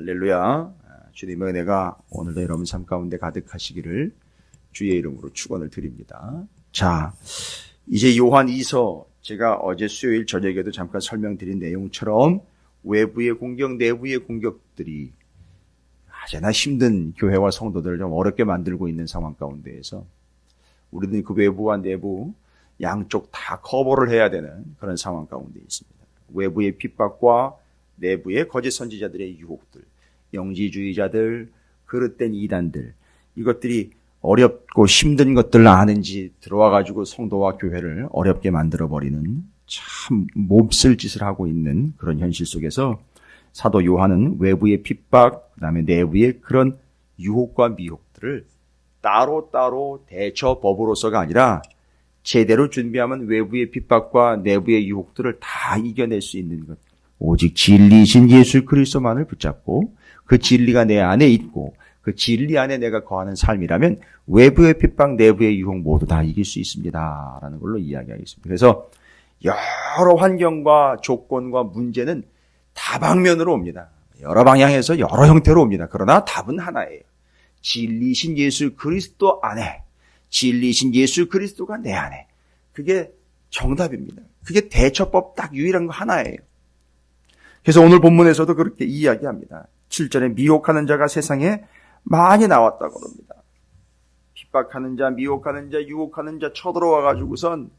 할렐루야. 주님의 은혜가 오늘도 여러분 삶 가운데 가득하시기를 주의 이름으로 축원을 드립니다. 자, 이제 요한 2서 제가 어제 수요일 저녁에도 잠깐 설명드린 내용처럼 외부의 공격, 내부의 공격들이 아제나 힘든 교회와 성도들을 좀 어렵게 만들고 있는 상황 가운데에서 우리는 그 외부와 내부 양쪽 다 커버를 해야 되는 그런 상황 가운데 있습니다. 외부의 핍박과 내부의 거짓 선지자들의 유혹들, 영지주의자들, 그릇된 이단들, 이것들이 어렵고 힘든 것들을 아는지 들어와가지고 성도와 교회를 어렵게 만들어버리는 참 몹쓸 짓을 하고 있는 그런 현실 속에서 사도 요한은 외부의 핍박, 그 다음에 내부의 그런 유혹과 미혹들을 따로따로 대처법으로서가 아니라 제대로 준비하면 외부의 핍박과 내부의 유혹들을 다 이겨낼 수 있는 것. 오직 진리이신 예수 그리스도만을 붙잡고 그 진리가 내 안에 있고 그 진리 안에 내가 거하는 삶이라면 외부의 핍박, 내부의 유혹 모두 다 이길 수 있습니다. 라는 걸로 이야기하겠습니다. 그래서 여러 환경과 조건과 문제는 다방면으로 옵니다. 여러 방향에서 여러 형태로 옵니다. 그러나 답은 하나예요. 진리이신 예수 그리스도 안에, 진리이신 예수 그리스도가 내 안에. 그게 정답입니다. 그게 대처법 딱 유일한 거 하나예요. 그래서 오늘 본문에서도 그렇게 이야기합니다. 7절에 미혹하는 자가 세상에 많이 나왔다고 합니다. 핍박하는 자, 미혹하는 자, 유혹하는 자 쳐들어와가지고선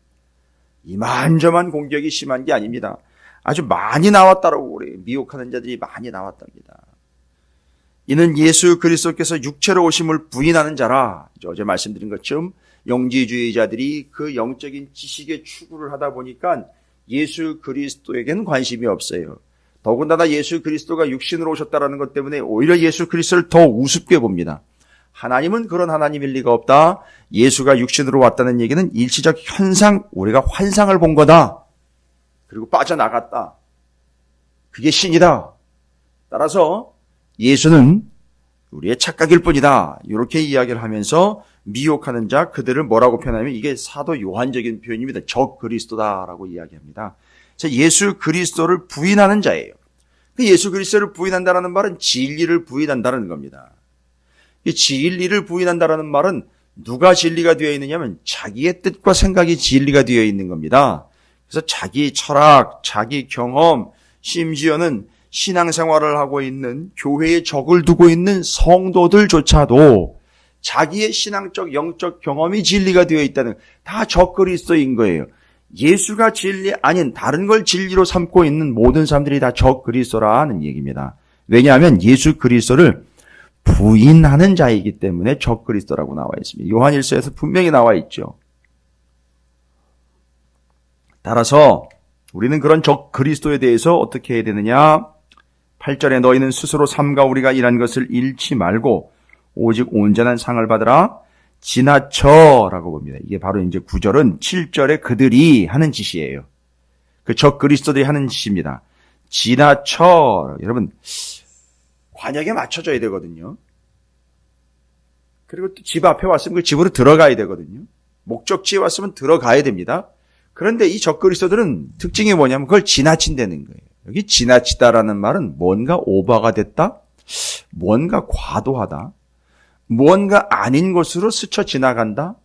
이만저만 공격이 심한 게 아닙니다. 아주 많이 나왔다라고 그래요. 미혹하는 자들이 많이 나왔답니다. 이는 예수 그리스도께서 육체로 오심을 부인하는 자라. 어제 말씀드린 것처럼 영지주의자들이 그 영적인 지식의 추구를 하다 보니까 예수 그리스도에게는 관심이 없어요. 더군다나 예수 그리스도가 육신으로 오셨다는 것 때문에 오히려 예수 그리스도를 더 우습게 봅니다. 하나님은 그런 하나님일 리가 없다. 예수가 육신으로 왔다는 얘기는 일시적 현상, 우리가 환상을 본 거다. 그리고 빠져나갔다. 그게 신이다. 따라서 예수는 우리의 착각일 뿐이다. 이렇게 이야기를 하면서 미혹하는 자, 그들을 뭐라고 표현하면 이게 사도 요한적인 표현입니다. 적 그리스도다라고 이야기합니다. 예수 그리스도를 부인하는 자예요. 예수 그리스도를 부인한다는 말은 진리를 부인한다는 겁니다. 이 진리를 부인한다는 말은 누가 진리가 되어 있느냐면 자기의 뜻과 생각이 진리가 되어 있는 겁니다. 그래서 자기 철학, 자기 경험, 심지어는 신앙생활을 하고 있는 교회에 적을 두고 있는 성도들조차도 자기의 신앙적, 영적 경험이 진리가 되어 있다는 다 적그리스도인 거예요. 예수가 진리 아닌 다른 걸 진리로 삼고 있는 모든 사람들이 다 적그리스도라는 얘기입니다. 왜냐하면 예수 그리스도를 부인하는 자이기 때문에 적그리스도라고 나와 있습니다. 요한일서에서 분명히 나와 있죠. 따라서 우리는 그런 적그리스도에 대해서 어떻게 해야 되느냐? 8절에 너희는 스스로 삼가 우리가 일한 것을 잃지 말고 오직 온전한 상을 받으라. 지나쳐라고 봅니다. 이게 바로 이제 9절은 7절에 그들이 하는 짓이에요. 그 적그리스도들이 하는 짓입니다. 지나쳐. 여러분, 관역에 맞춰져야 되거든요. 그리고 또 집 앞에 왔으면 그 집으로 들어가야 되거든요. 목적지에 왔으면 들어가야 됩니다. 그런데 이 적그리스도들은 특징이 뭐냐면 그걸 지나친다는 거예요. 여기 지나치다라는 말은 뭔가 오버가 됐다? 뭔가 과도하다? 무언가 아닌 것으로 스쳐 지나간다?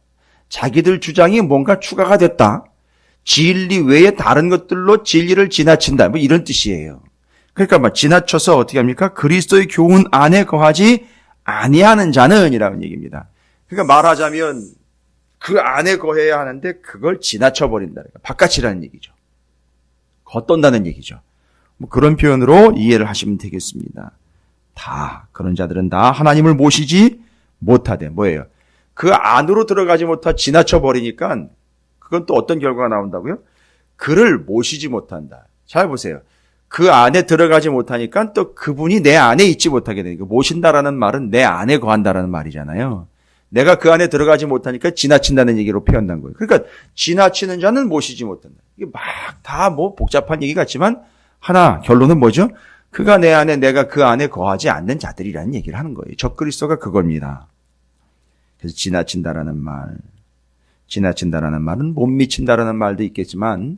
자기들 주장이 뭔가 추가가 됐다? 진리 외에 다른 것들로 진리를 지나친다? 뭐 이런 뜻이에요. 그러니까 지나쳐서 어떻게 합니까? 그리스도의 교훈 안에 거하지 아니하는 자는 이라는 얘기입니다. 그러니까 말하자면 그 안에 거해야 하는데 그걸 지나쳐버린다. 바깥이라는 얘기죠. 겉돈다는 얘기죠. 뭐 그런 표현으로 이해를 하시면 되겠습니다. 다 그런 자들은 다 하나님을 모시지 못하되 뭐예요? 그 안으로 들어가지 못하 지나쳐버리니까 그건 또 어떤 결과가 나온다고요? 그를 모시지 못한다. 잘 보세요. 그 안에 들어가지 못하니까 또 그분이 내 안에 있지 못하게 되니까 모신다라는 말은 내 안에 거한다라는 말이잖아요. 내가 그 안에 들어가지 못하니까 지나친다는 얘기로 표현한 거예요. 그러니까 지나치는 자는 모시지 못한다. 이게 막 다 뭐 복잡한 얘기 같지만 하나 결론은 뭐죠? 그가 내 안에 내가 그 안에 거하지 않는 자들이라는 얘기를 하는 거예요. 적그리스도가 그겁니다. 그래서 지나친다라는 말은 못 미친다라는 말도 있겠지만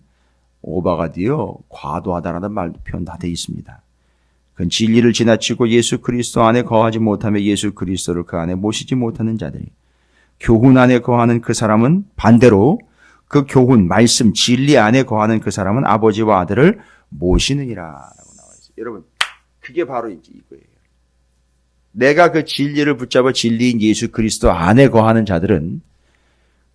오바가 되어 과도하다라는 말도 표현 다 되어 있습니다. 그건 진리를 지나치고 예수 그리스도 안에 거하지 못하며 예수 그리스도를 그 안에 모시지 못하는 자들이, 교훈 안에 거하는 그 사람은 반대로 그 교훈, 말씀, 진리 안에 거하는 그 사람은 아버지와 아들을 모시느니라 라고 나와 있어요. 여러분, 그게 바로 이제 이거예요. 내가 그 진리를 붙잡아 진리인 예수 그리스도 안에 거하는 자들은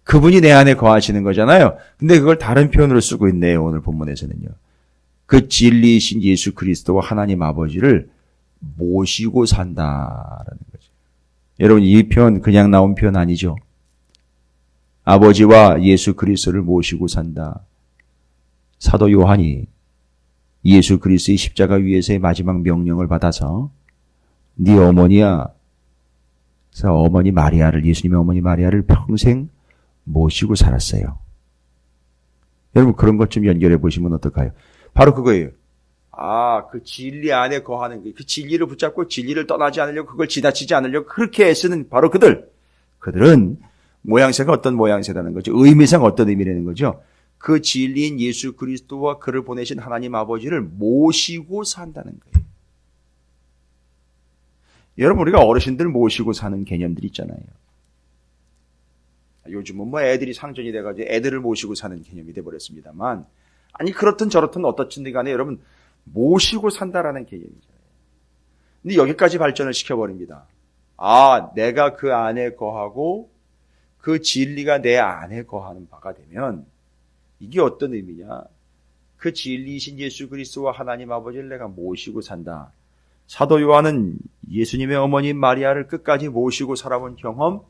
그분이 내 안에 거하시는 거잖아요. 근데 그걸 다른 표현으로 쓰고 있네요. 오늘 본문에서는요. 그 진리이신 예수 그리스도와 하나님 아버지를 모시고 산다라는 거죠. 여러분, 이 표현 그냥 나온 표현 아니죠. 아버지와 예수 그리스도를 모시고 산다. 사도 요한이 예수 그리스도의 십자가 위에서의 마지막 명령을 받아서 네 어머니야. 그래서 어머니 마리아를, 예수님의 어머니 마리아를 평생 모시고 살았어요. 여러분, 그런 것 좀 연결해 보시면 어떨까요? 바로 그거예요. 그 진리 안에 거하는 거, 그 진리를 붙잡고 진리를 떠나지 않으려고, 그걸 지나치지 않으려고 그렇게 애쓰는 바로 그들은 모양새가 어떤 모양새라는 거죠. 의미상 어떤 의미라는 거죠. 그 진리인 예수 그리스도와 그를 보내신 하나님 아버지를 모시고 산다는 거예요. 여러분, 우리가 어르신들 모시고 사는 개념들이 있잖아요. 요즘은 애들이 상전이 돼가지고 애들을 모시고 사는 개념이 돼버렸습니다만, 아니 그렇든 저렇든 어떻든 간에 여러분 모시고 산다라는 개념이잖아요. 근데 여기까지 발전을 시켜버립니다. 내가 그 안에 거하고 그 진리가 내 안에 거하는 바가 되면 이게 어떤 의미냐? 그 진리이신 예수 그리스도와 하나님 아버지를 내가 모시고 산다. 사도 요한은 예수님의 어머니 마리아를 끝까지 모시고 살아본 경험,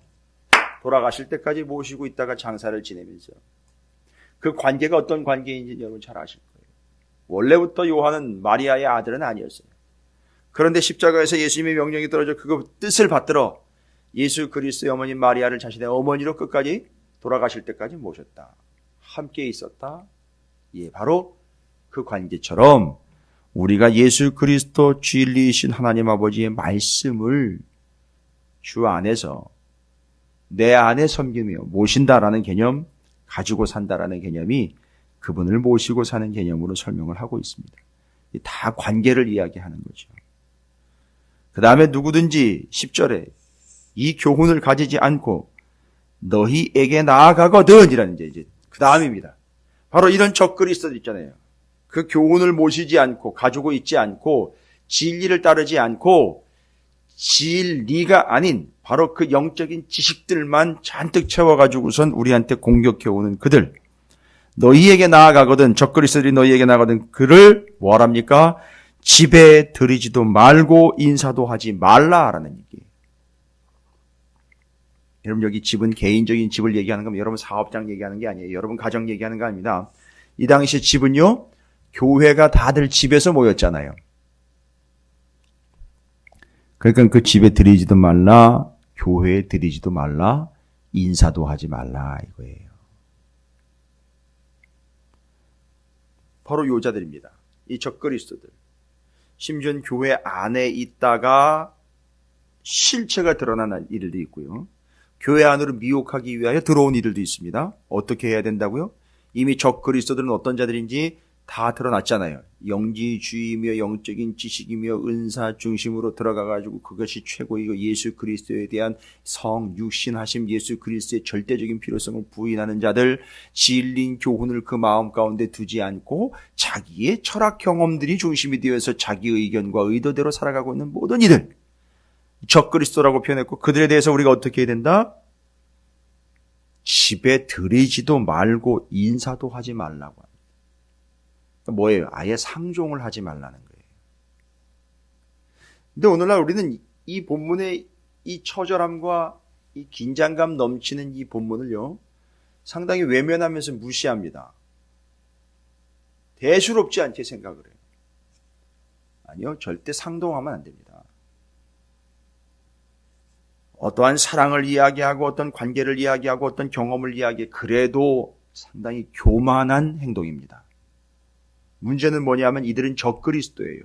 돌아가실 때까지 모시고 있다가 장사를 지내면서 그 관계가 어떤 관계인지 여러분 잘 아실 거예요. 원래부터 요한은 마리아의 아들은 아니었어요. 그런데 십자가에서 예수님의 명령이 떨어져 그 뜻을 받들어 예수 그리스도의 어머니 마리아를 자신의 어머니로 끝까지 돌아가실 때까지 모셨다. 함께 있었다. 바로 그 관계처럼 우리가 예수 그리스도 진리이신 하나님 아버지의 말씀을 주 안에서 내 안에 섬기며 모신다라는 개념, 가지고 산다라는 개념이 그분을 모시고 사는 개념으로 설명을 하고 있습니다. 다 관계를 이야기하는 거죠. 그 다음에 누구든지 10절에 이 교훈을 가지지 않고 너희에게 나아가거든 이라는 이제 그 다음입니다. 바로 이런 적그리스도들 있잖아요. 그 교훈을 모시지 않고 가지고 있지 않고 진리를 따르지 않고 진리가 아닌 바로 그 영적인 지식들만 잔뜩 채워가지고선 우리한테 공격해오는 그들, 너희에게 나아가거든, 적그리스도들이 너희에게 나아가거든 그를 뭐랍니까? 집에 들이지도 말고 인사도 하지 말라라는 얘기예요. 여러분, 여기 집은 개인적인 집을 얘기하는 겁니다. 여러분 사업장 얘기하는 게 아니에요. 여러분 가정 얘기하는 거 아닙니다. 이 당시 집은요, 교회가 다들 집에서 모였잖아요. 그러니까 그 집에 들이지도 말라, 교회에 들이지도 말라, 인사도 하지 말라 이거예요. 바로 요자들입니다. 이 적그리스도들. 심지어 교회 안에 있다가 실체가 드러나는 이들도 있고요. 교회 안으로 미혹하기 위하여 들어온 이들도 있습니다. 어떻게 해야 된다고요? 이미 적그리스도들은 어떤 자들인지 다 드러났잖아요. 영지주의며 영적인 지식이며 은사 중심으로 들어가가지고 그것이 최고이고 예수 그리스도에 대한 성, 육신하심, 예수 그리스도의 절대적인 필요성을 부인하는 자들, 진리인 교훈을 그 마음 가운데 두지 않고 자기의 철학 경험들이 중심이 되어서 자기 의견과 의도대로 살아가고 있는 모든 이들, 적그리스도라고 표현했고, 그들에 대해서 우리가 어떻게 해야 된다? 집에 들이지도 말고 인사도 하지 말라고 합니다. 뭐예요? 아예 상종을 하지 말라는 거예요. 근데 오늘날 우리는 이 본문의 이 처절함과 이 긴장감 넘치는 이 본문을요, 상당히 외면하면서 무시합니다. 대수롭지 않게 생각을 해요. 아니요, 절대 상동하면 안 됩니다. 어떠한 사랑을 이야기하고 어떤 관계를 이야기하고 어떤 경험을 이야기해, 그래도 상당히 교만한 행동입니다. 문제는 뭐냐면 이들은 적그리스도예요.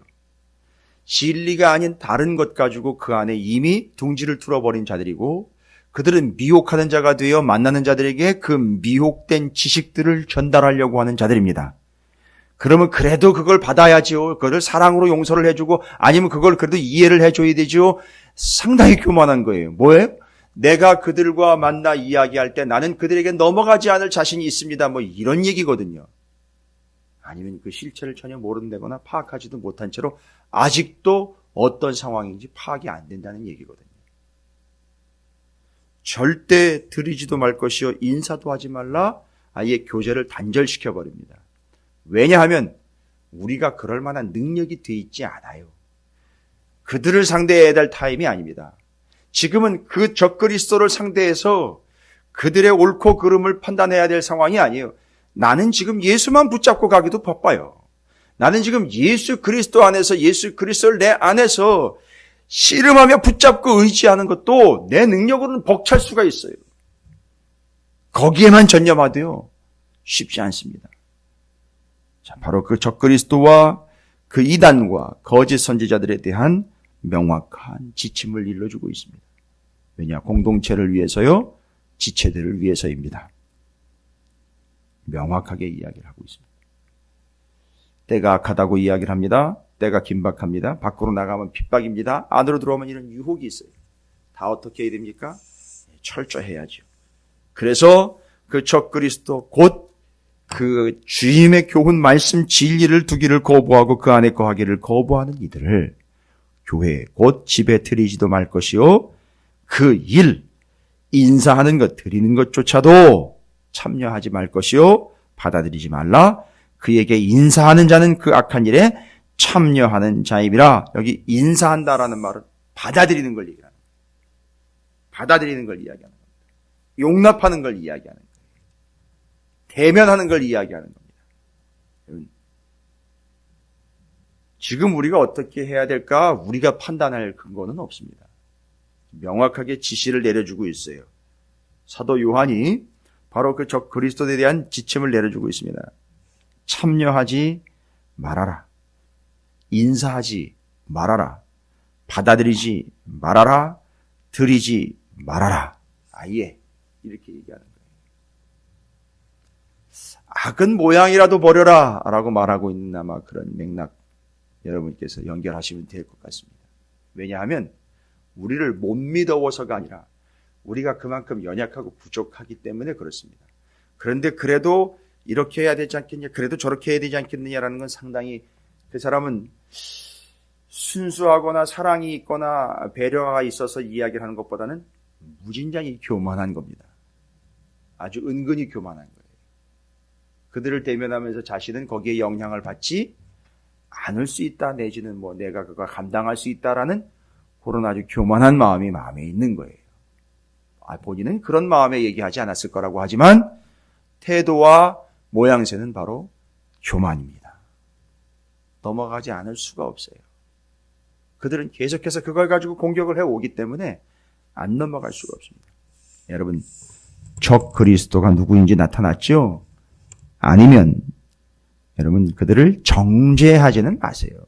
진리가 아닌 다른 것 가지고 그 안에 이미 둥지를 뚫어버린 자들이고, 그들은 미혹하는 자가 되어 만나는 자들에게 그 미혹된 지식들을 전달하려고 하는 자들입니다. 그러면 그래도 그걸 받아야지요. 그걸 사랑으로 용서를 해주고 아니면 그걸 그래도 이해를 해줘야 되죠. 상당히 교만한 거예요. 뭐예요? 내가 그들과 만나 이야기할 때 나는 그들에게 넘어가지 않을 자신이 있습니다. 뭐 이런 얘기거든요. 아니면 그 실체를 전혀 모른다거나 파악하지도 못한 채로 아직도 어떤 상황인지 파악이 안 된다는 얘기거든요. 절대 들이지도 말 것이요 인사도 하지 말라. 아예 교제를 단절시켜버립니다. 왜냐하면 우리가 그럴 만한 능력이 돼 있지 않아요. 그들을 상대해야 될 타임이 아닙니다. 지금은 그 적그리스도를 상대해서 그들의 옳고 그름을 판단해야 될 상황이 아니에요. 나는 지금 예수만 붙잡고 가기도 바빠요. 나는 지금 예수 그리스도 안에서 예수 그리스도를 내 안에서 씨름하며 붙잡고 의지하는 것도 내 능력으로는 벅찰 수가 있어요. 거기에만 전념하되요 쉽지 않습니다. 자, 바로 그 적그리스도와 그 이단과 거짓 선지자들에 대한 명확한 지침을 일러주고 있습니다. 왜냐? 공동체를 위해서요, 지체들을 위해서입니다. 명확하게 이야기를 하고 있습니다. 때가 악하다고 이야기를 합니다. 때가 긴박합니다. 밖으로 나가면 핍박입니다. 안으로 들어오면 이런 유혹이 있어요. 다 어떻게 해야 됩니까? 철저해야죠. 그래서 그 적그리스도 곧 그 주임의 교훈 말씀 진리를 두기를 거부하고 그 안에 거하기를 거부하는 이들을 교회 곧 집에 들이지도 말 것이요 그 일 인사하는 것 드리는 것조차도 참여하지 말 것이요 받아들이지 말라. 그에게 인사하는 자는 그 악한 일에 참여하는 자임이라. 여기 인사한다라는 말은 받아들이는 걸 얘기하는 거예요. 받아들이는 걸 이야기하는 겁니다. 용납하는 걸 이야기하는 거예요. 대면하는 걸 이야기하는 겁니다. 지금 우리가 어떻게 해야 될까? 우리가 판단할 근거는 없습니다. 명확하게 지시를 내려주고 있어요. 사도 요한이 바로 그 적 그리스도에 대한 지침을 내려주고 있습니다. 참여하지 말아라. 인사하지 말아라. 받아들이지 말아라. 드리지 말아라. 아예 이렇게 얘기하는 거예요. 악은 모양이라도 버려라 라고 말하고 있는 아마 그런 맥락 여러분께서 연결하시면 될 것 같습니다. 왜냐하면 우리를 못 믿어서가 아니라 우리가 그만큼 연약하고 부족하기 때문에 그렇습니다. 그런데 그래도 이렇게 해야 되지 않겠냐, 그래도 저렇게 해야 되지 않겠느냐라는 건 상당히 그 사람은 순수하거나 사랑이 있거나 배려가 있어서 이야기를 하는 것보다는 무진장이 교만한 겁니다. 아주 은근히 교만한 거예요. 그들을 대면하면서 자신은 거기에 영향을 받지 않을 수 있다, 내지는 뭐 내가 그걸 감당할 수 있다라는 그런 아주 교만한 마음이 마음에 있는 거예요. 본인은 그런 마음에 얘기하지 않았을 거라고 하지만 태도와 모양새는 바로 교만입니다. 넘어가지 않을 수가 없어요. 그들은 계속해서 그걸 가지고 공격을 해오기 때문에 안 넘어갈 수가 없습니다. 여러분, 적 그리스도가 누구인지 나타났죠? 아니면 여러분 그들을 정죄하지는 마세요.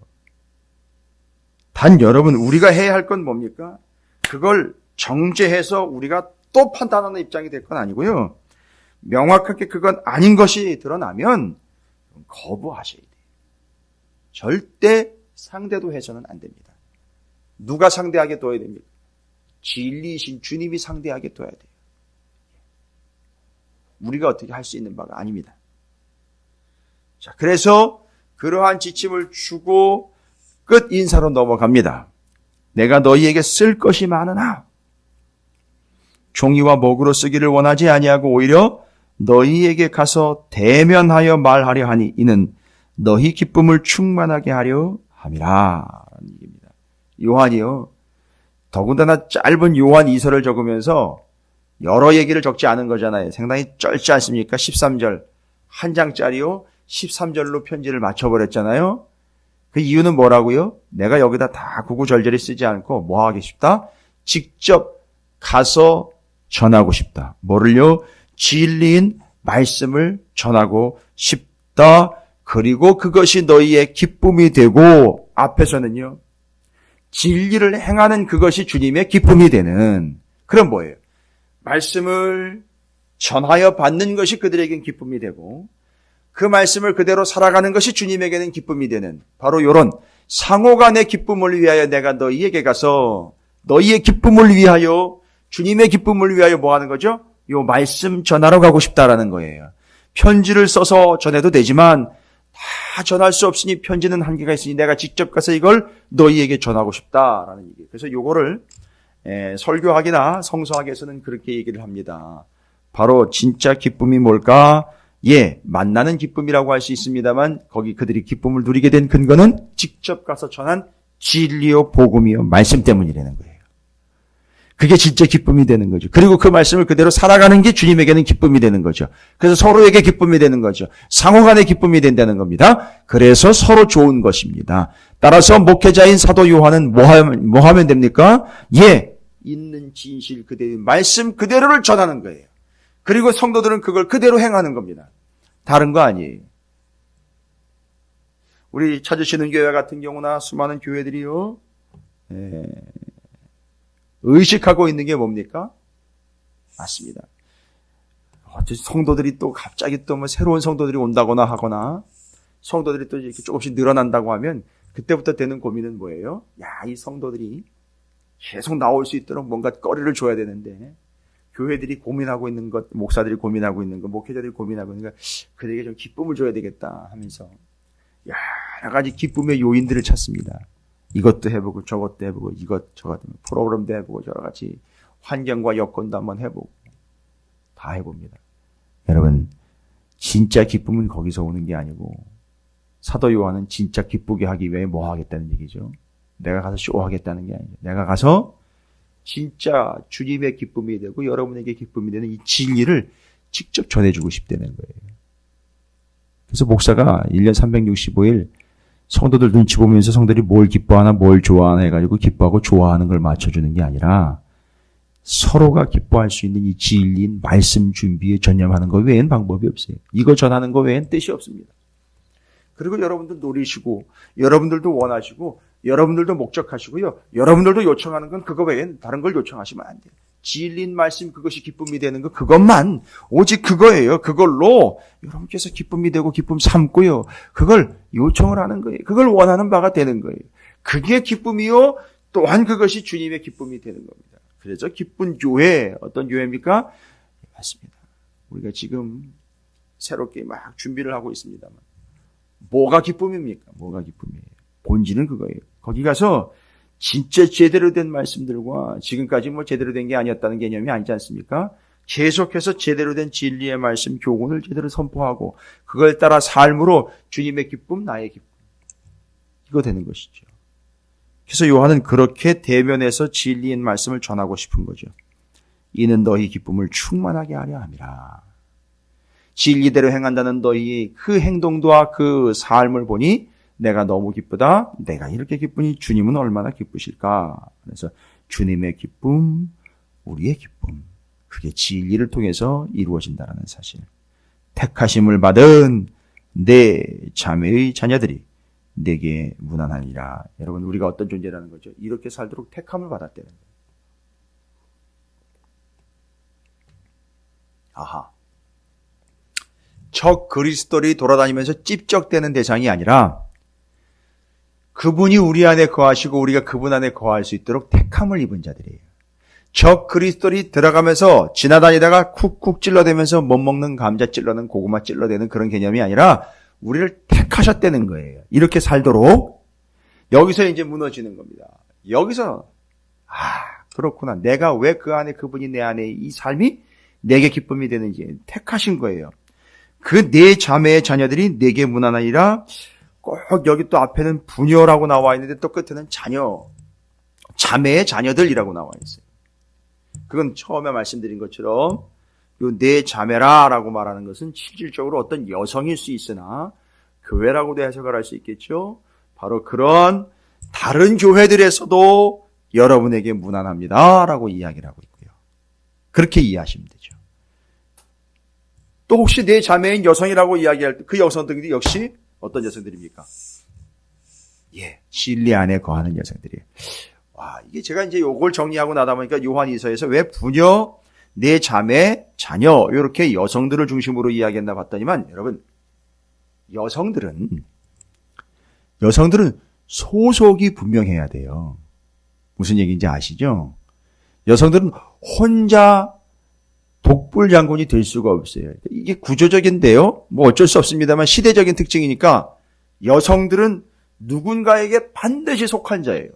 단 여러분 우리가 해야 할 건 뭡니까? 그걸 정죄해서 우리가 또 판단하는 입장이 될 건 아니고요. 명확하게 그건 아닌 것이 드러나면 거부하셔야 돼요. 절대 상대도 해서는 안 됩니다. 누가 상대하게 둬야 됩니까? 진리이신 주님이 상대하게 둬야 돼요. 우리가 어떻게 할 수 있는 바가 아닙니다. 자, 그래서 그러한 지침을 주고 끝 인사로 넘어갑니다. 내가 너희에게 쓸 것이 많으나 종이와 목으로 쓰기를 원하지 아니하고 오히려 너희에게 가서 대면하여 말하려 하니 이는 너희 기쁨을 충만하게 하려 함이라. 라는 얘기입니다. 요한이요. 더군다나 짧은 요한 2서를 적으면서 여러 얘기를 적지 않은 거잖아요. 상당히 짧지 않습니까? 13절. 한 장짜리요. 13절로 편지를 맞춰버렸잖아요. 그 이유는 뭐라고요? 내가 여기다 다 구구절절히 쓰지 않고 뭐 하기 싶다? 직접 가서 전하고 싶다. 뭐를요? 진리인 말씀을 전하고 싶다. 그리고 그것이 너희의 기쁨이 되고 앞에서는요. 진리를 행하는 그것이 주님의 기쁨이 되는. 그럼 뭐예요? 말씀을 전하여 받는 것이 그들에겐 기쁨이 되고 그 말씀을 그대로 살아가는 것이 주님에게는 기쁨이 되는 바로 이런 상호간의 기쁨을 위하여 내가 너희에게 가서 너희의 기쁨을 위하여 주님의 기쁨을 위하여 뭐 하는 거죠? 요 말씀 전하러 가고 싶다라는 거예요. 편지를 써서 전해도 되지만 다 전할 수 없으니 편지는 한계가 있으니 내가 직접 가서 이걸 너희에게 전하고 싶다라는 얘기예요. 그래서 요거를 설교학이나 성서학에서는 그렇게 얘기를 합니다. 바로 진짜 기쁨이 뭘까? 만나는 기쁨이라고 할 수 있습니다만 거기 그들이 기쁨을 누리게 된 근거는 직접 가서 전한 진리요 복음이요 말씀 때문이라는 거예요. 그게 진짜 기쁨이 되는 거죠. 그리고 그 말씀을 그대로 살아가는 게 주님에게는 기쁨이 되는 거죠. 그래서 서로에게 기쁨이 되는 거죠. 상호간의 기쁨이 된다는 겁니다. 그래서 서로 좋은 것입니다. 따라서 목회자인 사도 요한은 뭐 하면 됩니까? 있는 진실 그대로 말씀 그대로를 전하는 거예요. 그리고 성도들은 그걸 그대로 행하는 겁니다. 다른 거 아니에요. 우리 찾으시는 교회 같은 경우나 수많은 교회들이요. 의식하고 있는 게 뭡니까? 맞습니다. 성도들이 또 갑자기 또 뭐 새로운 성도들이 온다거나 하거나 성도들이 또 이렇게 조금씩 늘어난다고 하면 그때부터 되는 고민은 뭐예요? 이 성도들이 계속 나올 수 있도록 뭔가 거리를 줘야 되는데 교회들이 고민하고 있는 것, 목사들이 고민하고 있는 것, 목회자들이 고민하고 있는 것, 그들에게 좀 기쁨을 줘야 되겠다 하면서 여러 가지 기쁨의 요인들을 찾습니다. 이것도 해보고 저것도 해보고 저것 프로그램도 해보고 여러 가지 환경과 여건도 한번 해보고 다 해봅니다. 여러분 진짜 기쁨은 거기서 오는 게 아니고 사도 요한은 진짜 기쁘게 하기 위해 뭐 하겠다는 얘기죠. 내가 가서 쇼하겠다는 게 아니죠. 내가 가서 진짜 주님의 기쁨이 되고 여러분에게 기쁨이 되는 이 진리를 직접 전해주고 싶다는 거예요. 그래서 목사가 1년 365일 성도들 눈치 보면서 성도들이 뭘 기뻐하나 뭘 좋아하나 해가지고 기뻐하고 좋아하는 걸 맞춰주는 게 아니라 서로가 기뻐할 수 있는 이 진리인 말씀 준비에 전념하는 것 외엔 방법이 없어요. 이거 전하는 것 외엔 뜻이 없습니다. 그리고 여러분들 노리시고 여러분들도 원하시고 여러분들도 목적하시고요. 여러분들도 요청하는 건 그거 외엔 다른 걸 요청하시면 안 돼요. 진리인 말씀 그것이 기쁨이 되는 것 그것만 오직 그거예요. 그걸로 여러분께서 기쁨이 되고 기쁨 삼고요. 그걸 요청을 하는 거예요. 그걸 원하는 바가 되는 거예요. 그게 기쁨이요. 또한 그것이 주님의 기쁨이 되는 겁니다. 그래서 기쁜 교회 어떤 교회입니까? 맞습니다. 우리가 지금 새롭게 막 준비를 하고 있습니다만 뭐가 기쁨입니까? 뭐가 기쁨이에요? 본질은 그거예요. 거기 가서 진짜 제대로 된 말씀들과 지금까지 뭐 제대로 된 게 아니었다는 개념이 아니지 않습니까? 계속해서 제대로 된 진리의 말씀, 교훈을 제대로 선포하고 그걸 따라 삶으로 주님의 기쁨, 나의 기쁨. 이거 되는 것이죠. 그래서 요한은 그렇게 대면해서 진리인 말씀을 전하고 싶은 거죠. 이는 너희 기쁨을 충만하게 하려 함이라. 진리대로 행한다는 너희 그 행동과 그 삶을 보니 내가 너무 기쁘다. 내가 이렇게 기쁘니 주님은 얼마나 기쁘실까. 그래서 주님의 기쁨, 우리의 기쁨. 그게 진리를 통해서 이루어진다는 사실. 택하심을 받은 내 자매의 자녀들이 내게 무난하니라. 여러분 우리가 어떤 존재라는 거죠? 이렇게 살도록 택함을 받았다는 거예요. 아하. 적 그리스도들이 돌아다니면서 찝적대는 대상이 아니라 그분이 우리 안에 거하시고 우리가 그분 안에 거할 수 있도록 택함을 입은 자들이에요. 적 그리스도들이 들어가면서 지나다니다가 쿡쿡 찔러대면서 못 먹는 감자 찔러는 고구마 찔러대는 그런 개념이 아니라 우리를 택하셨다는 거예요. 이렇게 살도록 여기서 이제 무너지는 겁니다. 여기서 그렇구나. 내가 왜 그 안에 그분이 내 안에 이 삶이 내게 기쁨이 되는지 택하신 거예요. 그 네 자매의 자녀들이 내게 무난하니라. 꼭 여기 또 앞에는 부녀라고 나와 있는데 또 끝에는 자녀, 자매의 자녀들이라고 나와 있어요. 그건 처음에 말씀드린 것처럼 요 네 자매라라고 말하는 것은 실질적으로 어떤 여성일 수 있으나 교회라고도 해석을 할 수 있겠죠. 바로 그런 다른 교회들에서도 여러분에게 무난합니다라고 이야기를 하고 있고요. 그렇게 이해하시면 되죠. 또 혹시 네 자매인 여성이라고 이야기할 때 그 여성들이 역시 어떤 여성들입니까? 진리 안에 거하는 여성들이에요. 이게 제가 이제 요걸 정리하고 나다 보니까 요한 2서에서 왜 부녀, 네 자매, 자녀 이렇게 여성들을 중심으로 이야기했나 봤더니만 여러분 여성들은 소속이 분명해야 돼요. 무슨 얘기인지 아시죠? 여성들은 혼자 독불장군이 될 수가 없어요. 이게 구조적인데요. 뭐 어쩔 수 없습니다만 시대적인 특징이니까 여성들은 누군가에게 반드시 속한 자예요.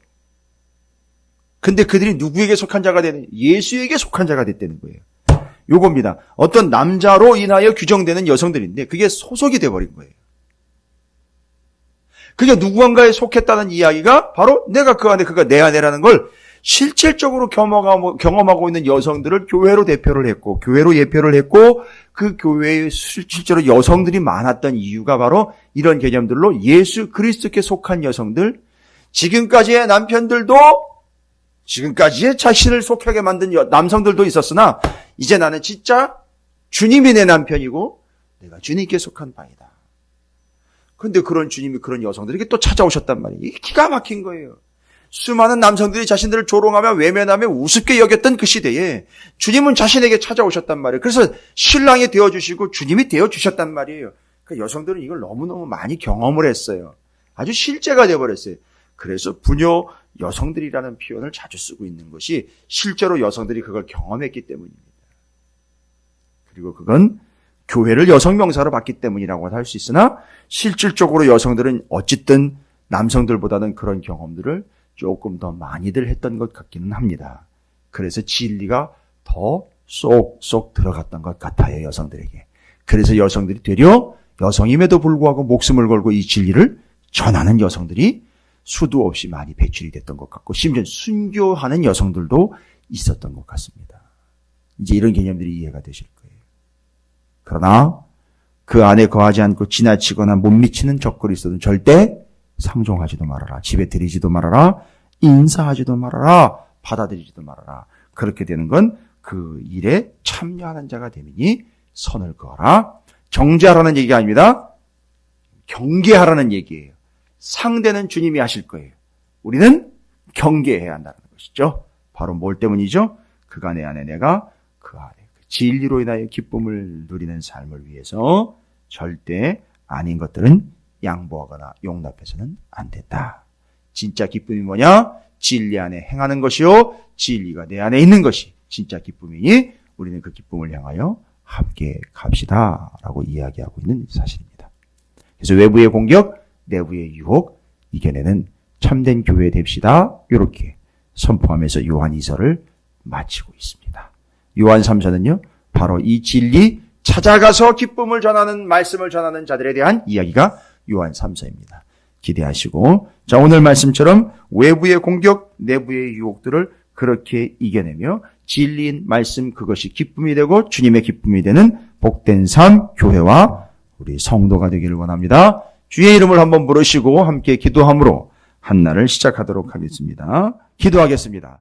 근데 그들이 누구에게 속한 자가 되는, 예수에게 속한 자가 됐다는 거예요. 요겁니다. 어떤 남자로 인하여 규정되는 여성들인데 그게 소속이 돼버린 거예요. 그게 누구한가에 속했다는 이야기가 바로 내가 그 안에, 그가 내 안에라는 걸 실질적으로 경험하고 있는 여성들을 교회로 대표를 했고, 교회로 예표를 했고, 그 교회에 실제로 여성들이 많았던 이유가 바로 이런 개념들로 예수 그리스도께 속한 여성들, 지금까지의 남편들도, 지금까지의 자신을 속하게 만든 남성들도 있었으나, 이제 나는 진짜 주님이 내 남편이고, 내가 주님께 속한 바이다. 근데 그런 주님이 그런 여성들에게 또 찾아오셨단 말이에요. 이게 기가 막힌 거예요. 수많은 남성들이 자신들을 조롱하며 외면하며 우습게 여겼던 그 시대에 주님은 자신에게 찾아오셨단 말이에요. 그래서 신랑이 되어주시고 주님이 되어주셨단 말이에요. 그 여성들은 이걸 너무너무 많이 경험을 했어요. 아주 실제가 되어버렸어요. 그래서 부녀 여성들이라는 표현을 자주 쓰고 있는 것이 실제로 여성들이 그걸 경험했기 때문입니다. 그리고 그건 교회를 여성 명사로 봤기 때문이라고 할 수 있으나 실질적으로 여성들은 어쨌든 남성들보다는 그런 경험들을 조금 더 많이들 했던 것 같기는 합니다. 그래서 진리가 더 쏙쏙 들어갔던 것 같아요, 여성들에게. 그래서 여성들이 되려 여성임에도 불구하고 목숨을 걸고 이 진리를 전하는 여성들이 수도 없이 많이 배출이 됐던 것 같고, 심지어 순교하는 여성들도 있었던 것 같습니다. 이제 이런 개념들이 이해가 되실 거예요. 그러나 그 안에 거하지 않고 지나치거나 못 미치는 적글이 있어도 절대 상종하지도 말아라. 집에 들이지도 말아라. 인사하지도 말아라. 받아들이지도 말아라. 그렇게 되는 건 그 일에 참여하는 자가 되느니 선을 그어라. 정죄하라는 얘기가 아닙니다. 경계하라는 얘기예요. 상대는 주님이 하실 거예요. 우리는 경계해야 한다는 것이죠. 바로 뭘 때문이죠? 그가 내 안에, 내가 그 안에. 진리로 인하여 기쁨을 누리는 삶을 위해서 절대 아닌 것들은 양보하거나 용납해서는 안 된다. 진짜 기쁨이 뭐냐? 진리 안에 행하는 것이요, 진리가 내 안에 있는 것이 진짜 기쁨이니 우리는 그 기쁨을 향하여 함께 갑시다 라고 이야기하고 있는 사실입니다. 그래서 외부의 공격, 내부의 유혹 이겨내는 참된 교회 됩시다. 이렇게 선포하면서 요한 2서를 마치고 있습니다. 요한 3서는요, 바로 이 진리 찾아가서 기쁨을 전하는, 말씀을 전하는 자들에 대한 이야기가 요한 3서입니다. 기대하시고, 자, 오늘 말씀처럼 외부의 공격, 내부의 유혹들을 그렇게 이겨내며 진리인 말씀, 그것이 기쁨이 되고 주님의 기쁨이 되는 복된 삶, 교회와 우리 성도가 되기를 원합니다. 주의 이름을 한번 부르시고 함께 기도함으로 한 날을 시작하도록 하겠습니다. 기도하겠습니다.